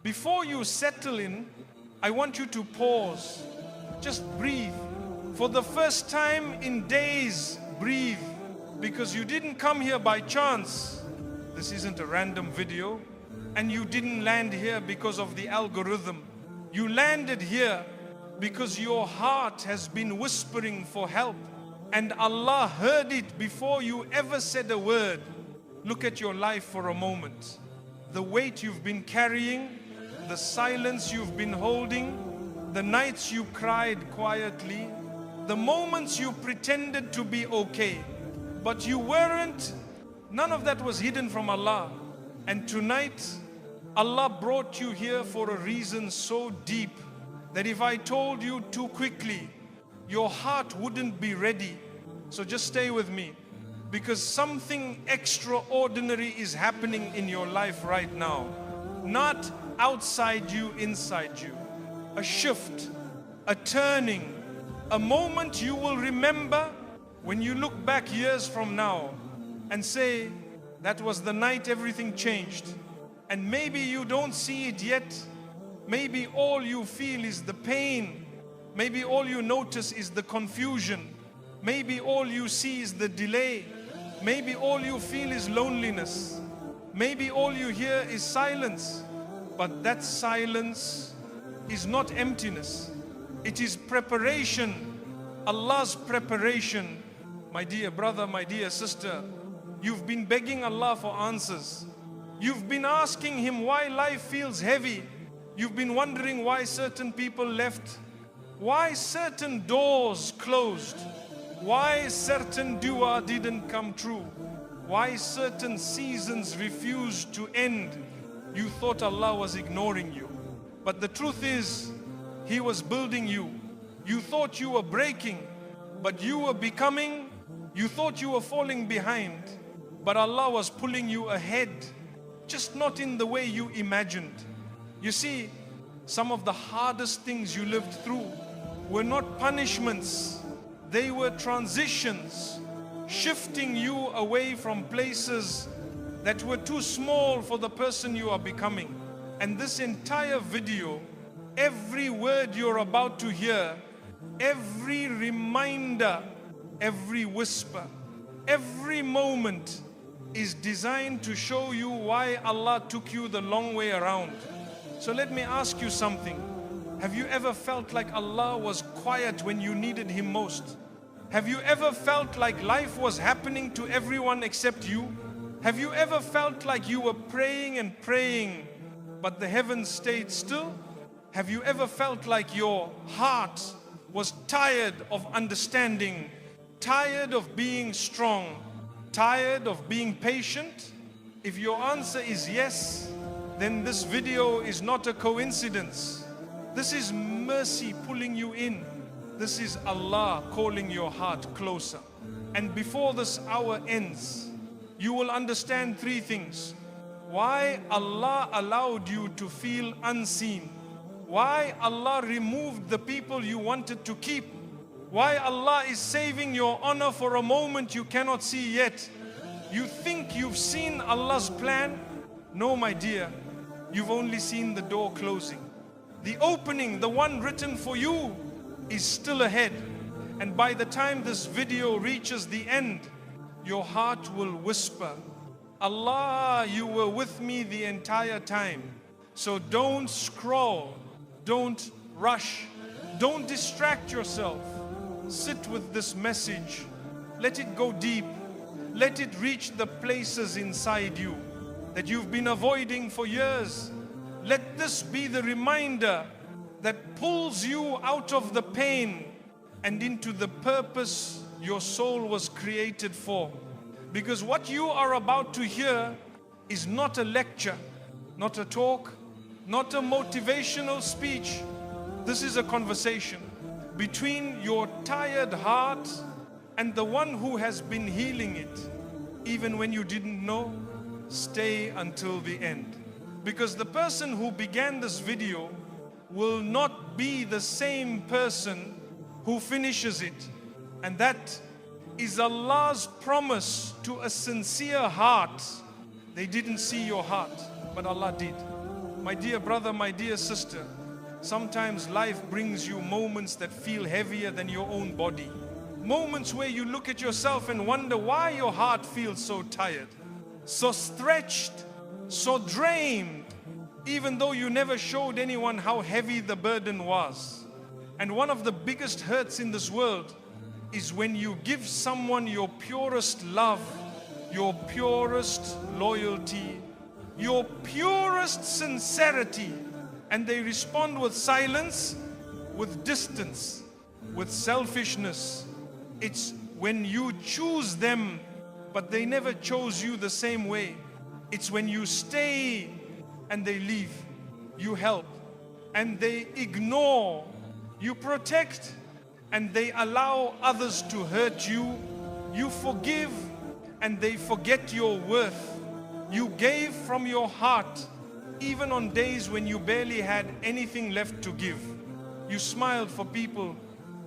Before you settle in, I want you to pause. Just breathe. For the first time in days, breathe. Because you didn't come here by chance. This isn't a random video. And you didn't land here because of the algorithm. You landed here because your heart has been whispering for help. And Allah heard it before you ever said a word. Look at your life for a moment. The weight you've been carrying, the silence you've been holding, the nights you cried quietly, the moments you pretended to be okay, but you weren't. None of that was hidden from Allah. And tonight, Allah brought you here for a reason so deep that if I told you too quickly, your heart wouldn't be ready. So just stay with me, because something extraordinary is happening in your life right now. Not outside you, inside you. A shift, a turning, a moment you will remember when you look back years from now and say, that was the night everything changed. And maybe you don't see it yet. Maybe all you feel is the pain. Maybe all you notice is the confusion. Maybe all you see is the delay. Maybe all you feel is loneliness. Maybe all you hear is silence. But that silence is not emptiness. It is preparation. Allah's preparation. My dear brother, my dear sister, you've been begging Allah for answers. You've been asking Him why life feels heavy. You've been wondering why certain people left, why certain doors closed, why certain dua didn't come true, why certain seasons refused to end. You thought Allah was ignoring you. But the truth is, He was building you. You thought you were breaking, but you were becoming. You thought you were falling behind, but Allah was pulling you ahead, just not in the way you imagined. You see, some of the hardest things you lived through were not punishments. They were transitions, shifting you away from places that were too small for the person you are becoming. And this entire video, every word you're about to hear, every reminder, every whisper, every moment is designed to show you why Allah took you the long way around. So let me ask you something. Have you ever felt like Allah was quiet when you needed Him most? Have you ever felt like life was happening to everyone except you? Have you ever felt like you were praying and praying, but the heavens stayed still? Have you ever felt like your heart was tired of understanding, tired of being strong, tired of being patient? If your answer is yes, then this video is not a coincidence. This is mercy pulling you in. This is Allah calling your heart closer. And before this hour ends, you will understand three things. Why Allah allowed you to feel unseen. Why Allah removed the people you wanted to keep. Why Allah is saving your honor for a moment you cannot see yet. You think you've seen Allah's plan? No, my dear. You've only seen the door closing. The opening, the one written for you, is still ahead. And by the time this video reaches the end, your heart will whisper, Allah, you were with me the entire time. So don't scroll, don't rush, don't distract yourself. Sit with this message. Let it go deep. Let it reach the places inside you that you've been avoiding for years. Let this be the reminder that pulls you out of the pain and into the purpose your soul was created for. Because what you are about to hear is not a lecture, not a talk, not a motivational speech. This is a conversation between your tired heart and the one who has been healing it. Even when you didn't know, stay until the end. Because the person who began this video will not be the same person who finishes it. And that is Allah's promise to a sincere heart. They didn't see your heart, but Allah did. My dear brother, my dear sister, sometimes life brings you moments that feel heavier than your own body. Moments where you look at yourself and wonder why your heart feels so tired, so stretched, so drained, even though you never showed anyone how heavy the burden was. And one of the biggest hurts in this world is when you give someone your purest love, your purest loyalty, your purest sincerity, and they respond with silence, with distance, with selfishness. It's when you choose them, but they never chose you the same way. It's when you stay and they leave. You help and they ignore. You protect and they allow others to hurt you. You forgive and they forget your worth. You gave from your heart, even on days when you barely had anything left to give. You smiled for people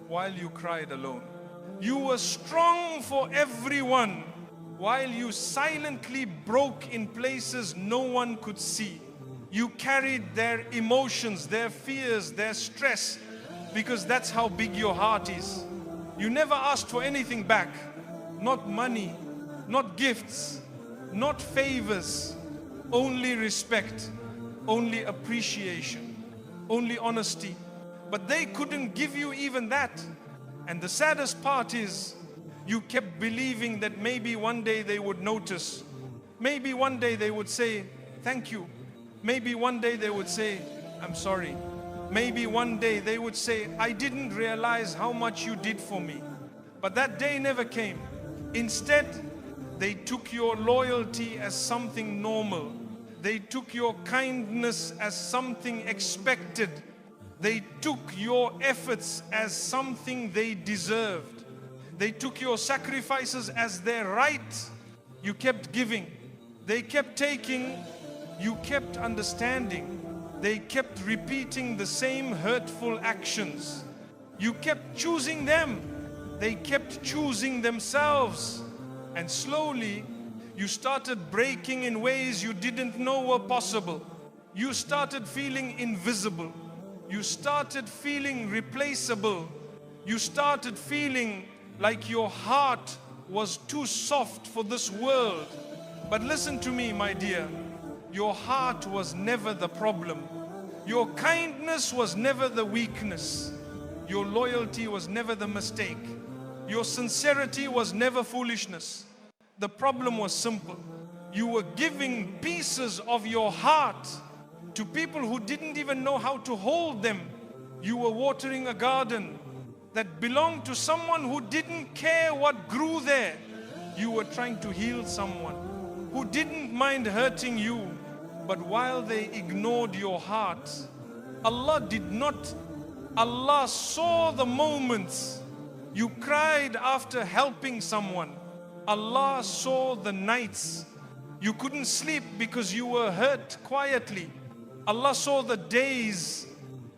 while you cried alone. You were strong for everyone while you silently broke in places no one could see. You carried their emotions, their fears, their stress, because that's how big your heart is. You never asked for anything back. Not money, not gifts, not favors, only respect, only appreciation, only honesty. But they couldn't give you even that. And the saddest part is, you kept believing that maybe one day they would notice. Maybe one day they would say, thank you. Maybe one day they would say, I'm sorry. Maybe one day they would say, I didn't realize how much you did for me. But that day never came. Instead, they took your loyalty as something normal. They took your kindness as something expected. They took your efforts as something they deserved. They took your sacrifices as their right. You kept giving. They kept taking. You kept understanding. They kept repeating the same hurtful actions. You kept choosing them. They kept choosing themselves. And slowly, you started breaking in ways you didn't know were possible. You started feeling invisible. You started feeling replaceable. You started feeling like your heart was too soft for this world. But listen to me, my dear. Your heart was never the problem. Your kindness was never the weakness. Your loyalty was never the mistake. Your sincerity was never foolishness. The problem was simple. You were giving pieces of your heart to people who didn't even know how to hold them. You were watering a garden that belonged to someone who didn't care what grew there. You were trying to heal someone who didn't mind hurting you. But while they ignored your heart, Allah saw the moments you cried after helping someone. Allah saw the nights you couldn't sleep because you were hurt quietly. Allah saw the days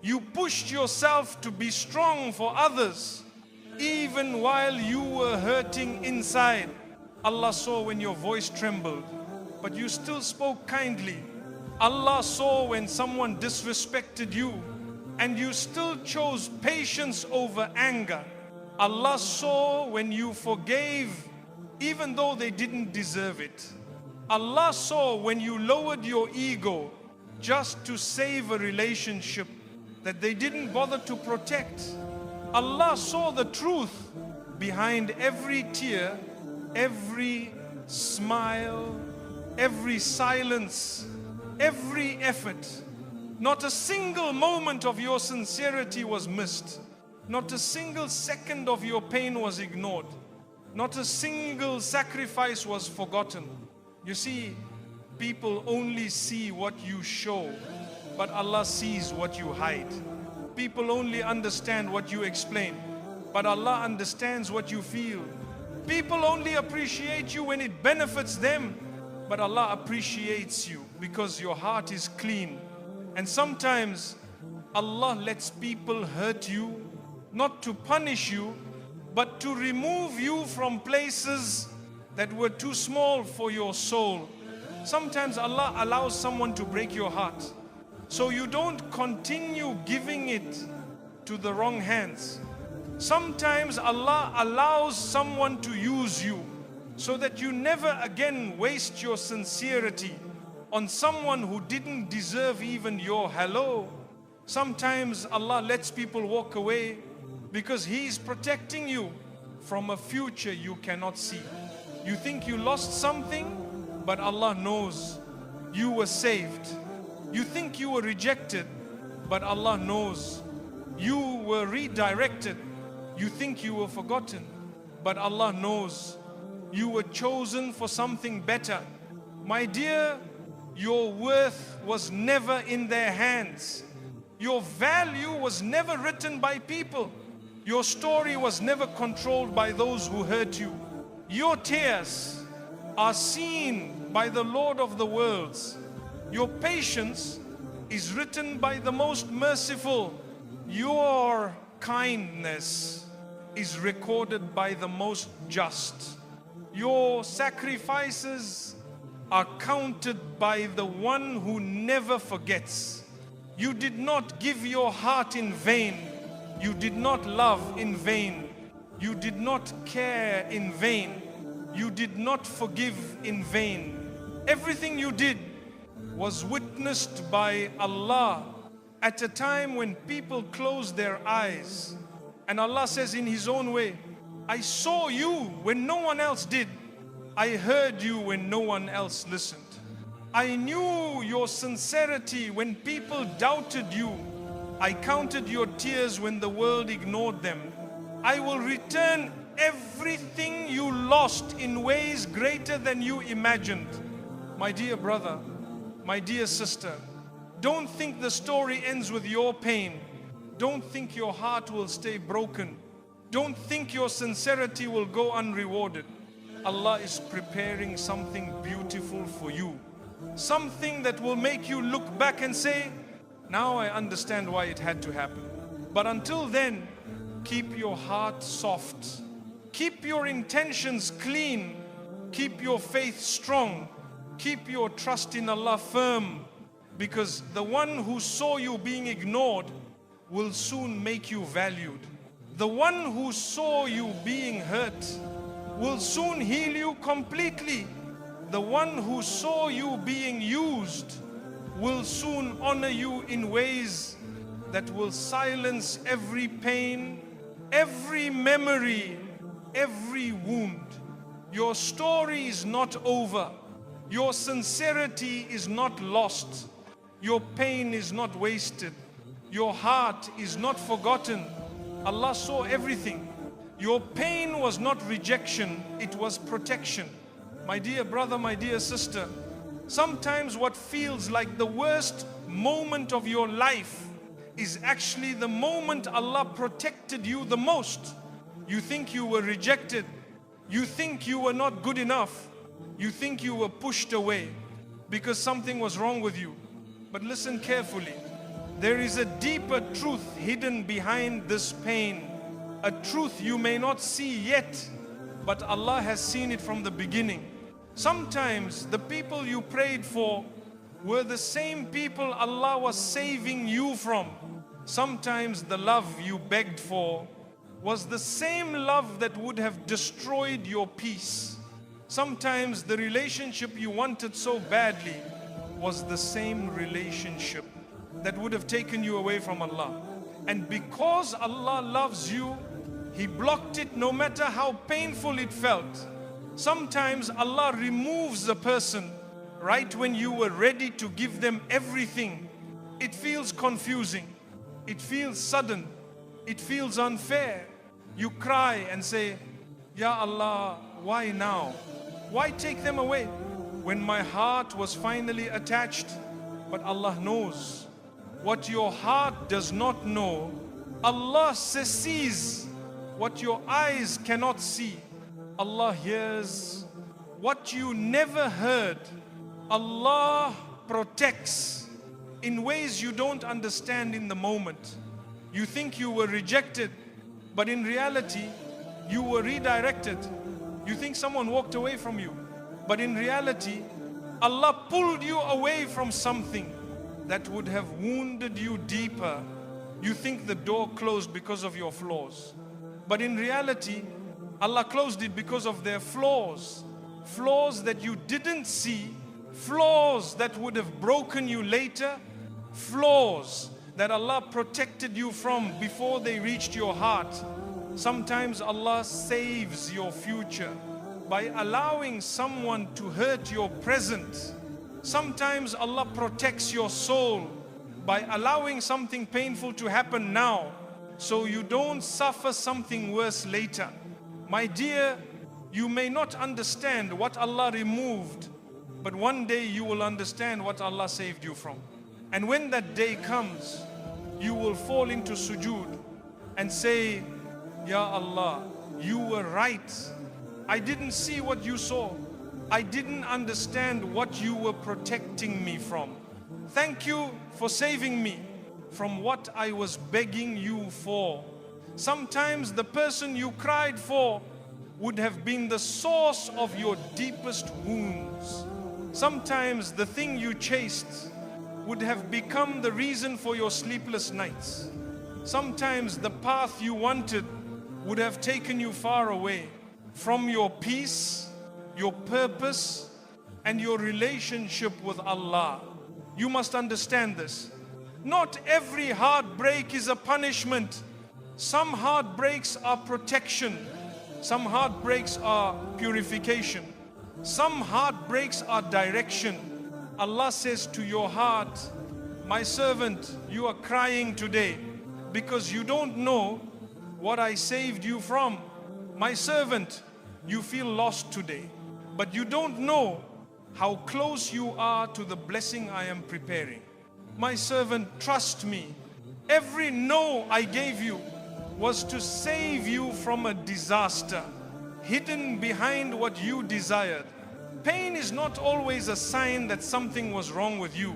you pushed yourself to be strong for others, even while you were hurting inside. Allah saw when your voice trembled, but you still spoke kindly. Allah saw when someone disrespected you, and you still chose patience over anger. Allah saw when you forgave, even though they didn't deserve it. Allah saw when you lowered your ego just to save a relationship that they didn't bother to protect. Allah saw the truth behind every tear, every smile, every silence, every effort. Not a single moment of your sincerity was missed. Not a single second of your pain was ignored. Not a single sacrifice was forgotten. You see, people only see what you show, but Allah sees what you hide. People only understand what you explain, but Allah understands what you feel. People only appreciate you when it benefits them, but Allah appreciates you because your heart is clean. And sometimes Allah lets people hurt you, not to punish you, but to remove you from places that were too small for your soul. Sometimes Allah allows someone to break your heart. so you don't continue giving it to the wrong hands. Sometimes Allah allows someone to use you so that you never again waste your sincerity on someone who didn't deserve even your hello. Sometimes Allah lets people walk away because He is protecting you from a future you cannot see. You think you lost something, but Allah knows you were saved. You think you were rejected, but Allah knows you were redirected. You think you were forgotten, but Allah knows you were chosen for something better. My dear, your worth was never in their hands. Your value was never written by people. Your story was never controlled by those who hurt you. Your tears are seen by the Lord of the worlds. Your patience is written by the most merciful. Your kindness is recorded by the most just. Your sacrifices are counted by the one who never forgets. You did not give your heart in vain. You did not love in vain. You did not care in vain. You did not forgive in vain. Everything you did was witnessed by Allah at a time when people closed their eyes. And Allah says in His own way, I saw you when no one else did. I heard you when no one else listened. I knew your sincerity when people doubted you. I counted your tears when the world ignored them. I will return everything you lost in ways greater than you imagined. My dear brother, my dear sister, don't think the story ends with your pain. Don't think your heart will stay broken. Don't think your sincerity will go unrewarded. Allah is preparing something beautiful for you. Something that will make you look back and say, now I understand why it had to happen. But until then, keep your heart soft. Keep your intentions clean. Keep your faith strong. Keep your trust in Allah firm. Because the one who saw you being ignored will soon make you valued. The one who saw you being hurt will soon heal you completely. The one who saw you being used will soon honor you in ways that will silence every pain, every memory, every wound. Your story is not over. Your sincerity is not lost. Your pain is not wasted. Your heart is not forgotten. Allah saw everything. Your pain was not rejection, it was protection. My dear brother, my dear sister, sometimes what feels like the worst moment of your life is actually the moment Allah protected you the most. You think you were rejected. You think you were not good enough. You think you were pushed away because something was wrong with you. But listen carefully. There is a deeper truth hidden behind this pain. A truth you may not see yet, but Allah has seen it from the beginning. Sometimes the people you prayed for were the same people Allah was saving you from. Sometimes the love you begged for was the same love that would have destroyed your peace. Sometimes the relationship you wanted so badly was the same relationship that would have taken you away from Allah. And because Allah loves you, He blocked it no matter how painful it felt. Sometimes Allah removes a person right when you were ready to give them everything. It feels confusing. It feels sudden. It feels unfair. You cry and say, Ya Allah, why now? Why take them away when my heart was finally attached? But Allah knows what your heart does not know. Allah sees what your eyes cannot see. Allah hears what you never heard. Allah protects in ways you don't understand in the moment. You think you were rejected, but in reality, you were redirected. You think someone walked away from you, but in reality, Allah pulled you away from something. that would have wounded you deeper, you think the door closed because of your flaws. But in reality, Allah closed it because of their flaws. Flaws that you didn't see, flaws that would have broken you later, flaws that Allah protected you from before they reached your heart. Sometimes Allah saves your future by allowing someone to hurt your present. Sometimes Allah protects your soul by allowing something painful to happen now, so you don't suffer something worse later. My dear, you may not understand what Allah removed, but one day you will understand what Allah saved you from. And when that day comes, you will fall into sujood and say, Ya Allah, you were right. I didn't see what you saw. I didn't understand what you were protecting me from. Thank you for saving me from what I was begging you for. Sometimes the person you cried for would have been the source of your deepest wounds. Sometimes the thing you chased would have become the reason for your sleepless nights. Sometimes the path you wanted would have taken you far away from your peace, your purpose, and your relationship with Allah. You must understand this. Not every heartbreak is a punishment. Some heartbreaks are protection. Some heartbreaks are purification. Some heartbreaks are direction. Allah says to your heart, my servant, you are crying today because you don't know what I saved you from. My servant, you feel lost today, but you don't know how close you are to the blessing I am preparing. My servant, trust me. Every no I gave you was to save you from a disaster hidden behind what you desired. Pain is not always a sign that something was wrong with you.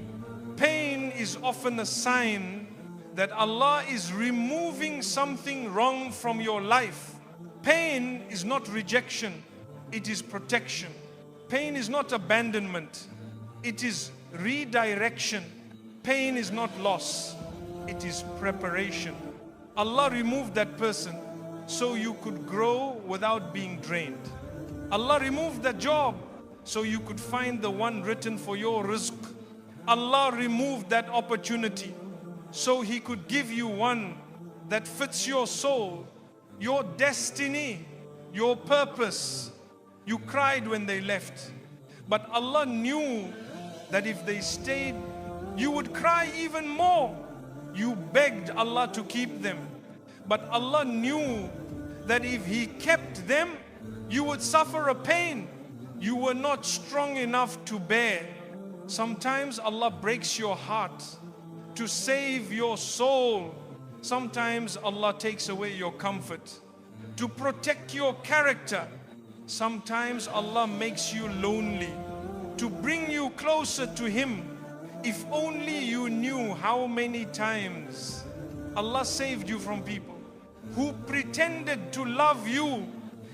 Pain is often a sign that Allah is removing something wrong from your life. Pain is not rejection, it is protection. Pain is not abandonment, it is redirection. Pain is not loss, it is preparation. Allah removed that person so you could grow without being drained. Allah removed that job so you could find the one written for your rizq. Allah removed that opportunity so He could give you one that fits your soul, your destiny, your purpose. You cried when they left, but Allah knew that if they stayed, you would cry even more. You begged Allah to keep them, but Allah knew that if He kept them, you would suffer a pain you were not strong enough to bear. Sometimes Allah breaks your heart to save your soul. Sometimes Allah takes away your comfort to protect your character. Sometimes Allah makes you lonely to bring you closer to Him. If only you knew how many times Allah saved you from people who pretended to love you.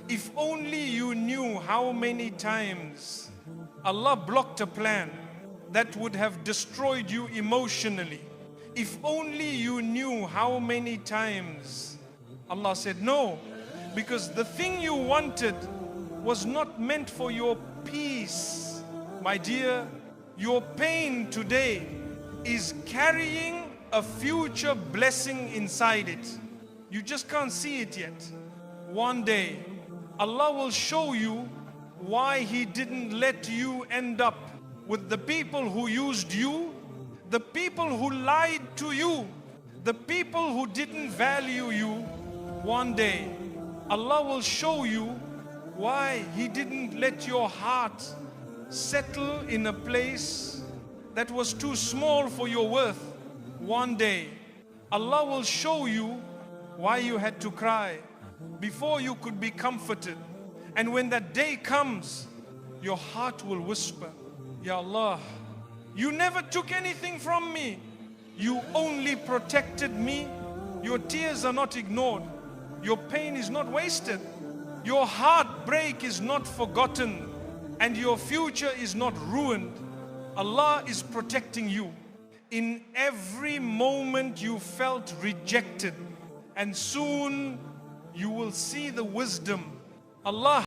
If only you knew how many times Allah blocked a plan that would have destroyed you emotionally. If only you knew how many times Allah said no, because the thing you wanted was not meant for your peace. My dear, your pain today is carrying a future blessing inside it. You just can't see it yet. One day, Allah will show you why He didn't let you end up with the people who used you, the people who lied to you, the people who didn't value you. One day, Allah will show you why He didn't let your heart settle in a place that was too small for your worth. One day, Allah will show you why you had to cry before you could be comforted. And when that day comes, your heart will whisper, Ya Allah, you never took anything from me. You only protected me. Your tears are not ignored. Your pain is not wasted. Your heartbreak is not forgotten. And your future is not ruined. Allah is protecting you. in every moment you felt rejected, and soon you will see the wisdom. Allah